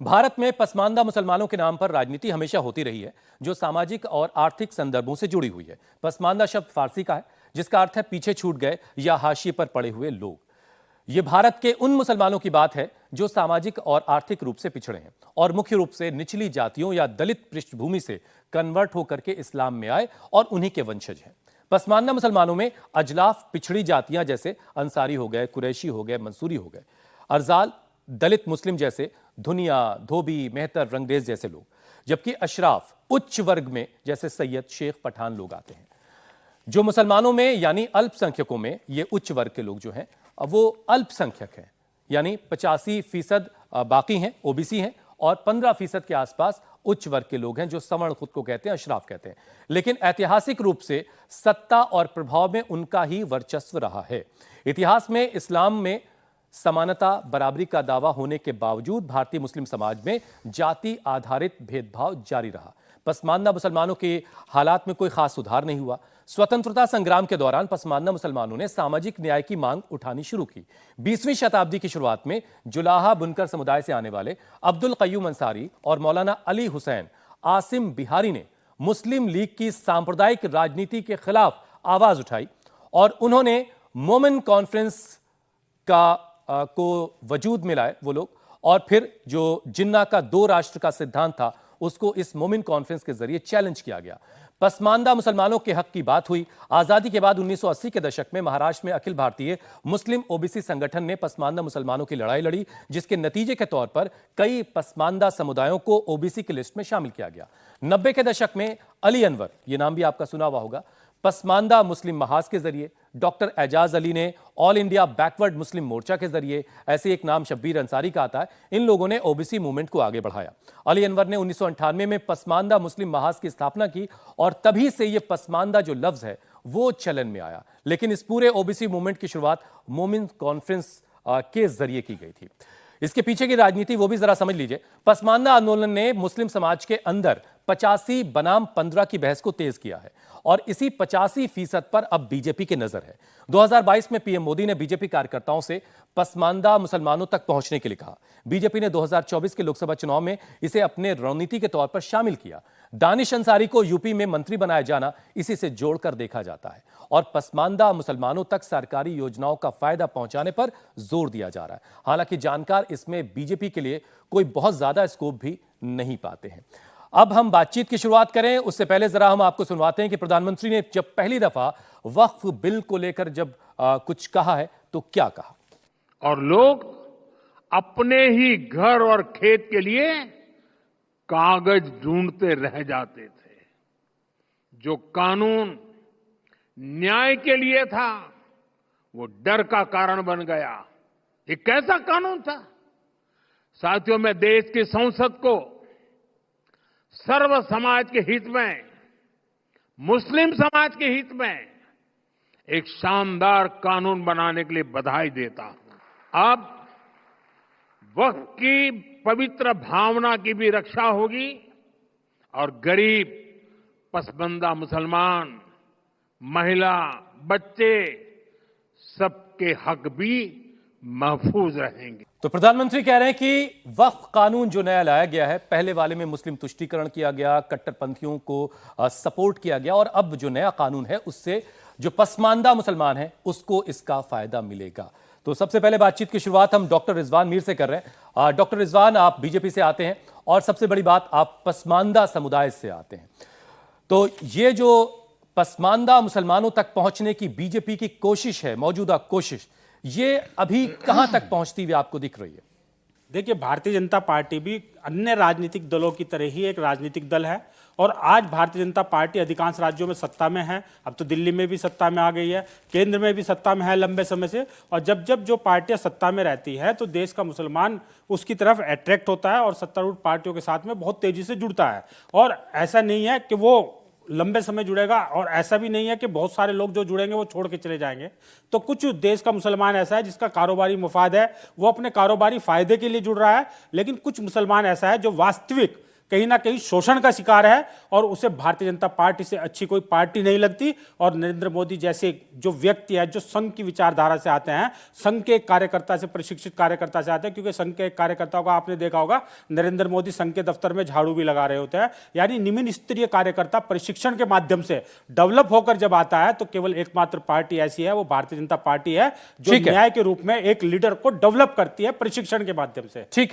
भारत में पसमानदा मुसलमानों के नाम पर राजनीति हमेशा होती रही है, जो सामाजिक और आर्थिक संदर्भों से जुड़ी हुई है। पसमानदा शब्द फारसी का है, जिसका अर्थ है पीछे छूट गए या हाशिए पर पड़े हुए लोग। ये भारत के उन मुसलमानों की बात है जो सामाजिक और आर्थिक रूप से पिछड़े हैं और मुख्य रूप से निचली जातियों या दलित पृष्ठभूमि से कन्वर्ट होकर के इस्लाम में आए और उन्हीं के वंशज हैं। पसमानदा मुसलमानों में अजलाफ पिछड़ी जातियां जैसे अंसारी हो गए, कुरैशी हो गए, मंसूरी हो गए, अरजाल, दलित मुस्लिम जैसे धुनिया, धोबी, मेहतर, रंगरेज जैसे लोग, जबकि अशराफ उच्च वर्ग में जैसे सैयद, शेख, पठान लोग आते हैं। जो मुसलमानों में यानी अल्पसंख्यकों में ये उच्च वर्ग के लोग जो हैं वो अल्पसंख्यक हैं, यानी 85% बाकी हैं, ओबीसी हैं, और 15% के आसपास उच्च वर्ग के लोग हैं जो सवर्ण खुद को कहते हैं, अशराफ कहते हैं। लेकिन ऐतिहासिक रूप से सत्ता और प्रभाव में उनका ही वर्चस्व रहा है। इतिहास में इस्लाम में समानता, बराबरी का दावा होने के बावजूद भारतीय मुस्लिम समाज में जाति आधारित भेदभाव जारी रहा। पसमानदा मुसलमानों के हालात में कोई खास सुधार नहीं हुआ। स्वतंत्रता संग्राम के दौरान पसमानदा मुसलमानों ने सामाजिक न्याय की मांग उठानी शुरू की। 20वीं शताब्दी की शुरुआत में जुलाहा बुनकर समुदाय से आने वाले अब्दुल कय्यूम अंसारी और मौलाना अली हुसैन आसिम बिहारी ने मुस्लिम लीग की सांप्रदायिक राजनीति के खिलाफ आवाज उठाई और उन्होंने मोमिन कॉन्फ्रेंस को वजूद में लाए वो लोग, और फिर जो जिन्ना का 2 राष्ट्र का सिद्धांत था उसको इस मोमिन कॉन्फ्रेंस के जरिए चैलेंज किया गया। पसमानदा मुसलमानों के हक की बात हुई। आजादी के बाद 1980 के दशक में महाराष्ट्र में अखिल भारतीय मुस्लिम ओबीसी संगठन ने पसमानदा मुसलमानों की लड़ाई लड़ी, जिसके नतीजे के तौर पर कई पसमानदा समुदायों को ओबीसी की लिस्ट में शामिल किया गया। 90 के दशक में अली अनवर, ये नाम भी आपका सुना हुआ होगा, पसमानदा मुस्लिम महाज के जरिए, डॉक्टर एजाज अली ने ऑल इंडिया बैकवर्ड मुस्लिम मोर्चा के जरिए, ऐसे एक नाम शब्बीर अंसारी का आता है, इन लोगों ने ओबीसी मूवमेंट को आगे बढ़ाया। अली अनवर ने 1998 में पसमानदा मुस्लिम महाज की स्थापना की और तभी से यह पसमानदा जो लफ्ज है वो चलन में आया। लेकिन इस पूरे ओबीसी मूवमेंट की शुरुआत मोमिन कॉन्फ्रेंस के जरिए की गई थी। इसके पीछे की राजनीति वो भी जरा समझ लीजिए। पसमानदा आंदोलन ने मुस्लिम समाज के अंदर 85 बनाम 15 की बहस को तेज किया है और इसी 85% पर अब बीजेपी की नजर है। 2022 में पीएम मोदी ने बीजेपी कार्यकर्ताओं से पसमानदा मुसलमानों तक पहुंचने के लिए कहा। बीजेपी ने 2024 के लोकसभा चुनाव में इसे अपने रणनीति के तौर पर शामिल किया। दानिश अंसारी को यूपी में मंत्री बनाया जाना इसी से जोड़कर देखा जाता है और पसमानदा मुसलमानों तक सरकारी योजनाओं का फायदा पहुंचाने पर जोर दिया जा रहा है। हालांकि जानकार इसमें बीजेपी के लिए कोई बहुत ज्यादा स्कोप भी नहीं पाते हैं। अब हम बातचीत की शुरुआत करें उससे पहले जरा हम आपको सुनवाते हैं कि प्रधानमंत्री ने जब पहली दफा वक्फ बिल को लेकर जब कुछ कहा है तो क्या कहा। और लोग अपने ही घर और खेत के लिए कागज ढूंढते रह जाते थे। जो कानून न्याय के लिए था वो डर का कारण बन गया। ये कैसा कानून था साथियों? मैं देश की संसद को सर्व समाज के हित में, मुस्लिम समाज के हित में एक शानदार कानून बनाने के लिए बधाई देता हूं। अब वक्फ की पवित्र भावना की भी रक्षा होगी और गरीब, पसमानदा मुसलमान, महिला, बच्चे सबके हक भी महफूज रहेंगे। तो प्रधानमंत्री कह रहे हैं कि वक्फ कानून जो नया लाया गया है, पहले वाले में मुस्लिम तुष्टीकरण किया गया, कट्टरपंथियों को सपोर्ट किया गया, और अब जो नया कानून है उससे जो पसमानदा मुसलमान है उसको इसका फायदा मिलेगा। तो सबसे पहले बातचीत की शुरुआत हम डॉक्टर रिजवान मीर से कर रहे हैं। डॉक्टर रिजवान, आप बीजेपी से आते हैं और सबसे बड़ी बात, आप पसमानदा समुदाय से आते हैं। तो ये जो पसमानदा मुसलमानों तक पहुंचने की बीजेपी की कोशिश है, मौजूदा कोशिश, ये अभी कहां तक पहुंचती हुई आपको दिख रही है? देखिए, भारतीय जनता पार्टी भी अन्य राजनीतिक दलों की तरह ही एक राजनीतिक दल है और आज भारतीय जनता पार्टी अधिकांश राज्यों में सत्ता में है। अब तो दिल्ली में भी सत्ता में आ गई है, केंद्र में भी सत्ता में है लंबे समय से। और जब जब जो पार्टियां सत्ता में रहती है तो देश का मुसलमान उसकी तरफ अट्रैक्ट होता है और सत्तारूढ़ पार्टियों के साथ में बहुत तेजी से जुड़ता है। और ऐसा नहीं है कि वो लंबे समय जुड़ेगा और ऐसा भी नहीं है कि बहुत सारे लोग जो जुड़ेंगे वो छोड़ के चले जाएंगे। तो कुछ देश का मुसलमान ऐसा है जिसका कारोबारी मुफाद है, वो अपने कारोबारी फायदे के लिए जुड़ रहा है, लेकिन कुछ मुसलमान ऐसा है जो वास्तविक कहीं ना कहीं शोषण का शिकार है और उसे भारतीय जनता पार्टी से अच्छी कोई पार्टी नहीं लगती। और नरेंद्र मोदी जैसे जो व्यक्ति है, जो संघ की विचारधारा से आते हैं, संघ के एक कार्यकर्ता से, प्रशिक्षित कार्यकर्ता से आते हैं, क्योंकि संघ के एक कार्यकर्ताओं को आपने देखा होगा नरेंद्र मोदी संघ के दफ्तर में झाड़ू भी लगा रहे होते हैं। यानी निम्न स्तरीय कार्यकर्ता प्रशिक्षण के माध्यम से डेवलप होकर जब आता है तो केवल एकमात्र पार्टी ऐसी है, वो भारतीय जनता पार्टी है, जो ठीक है। न्याय के रूप में एक लीडर को डेवलप करती है प्रशिक्षण के माध्यम से। ठीक है।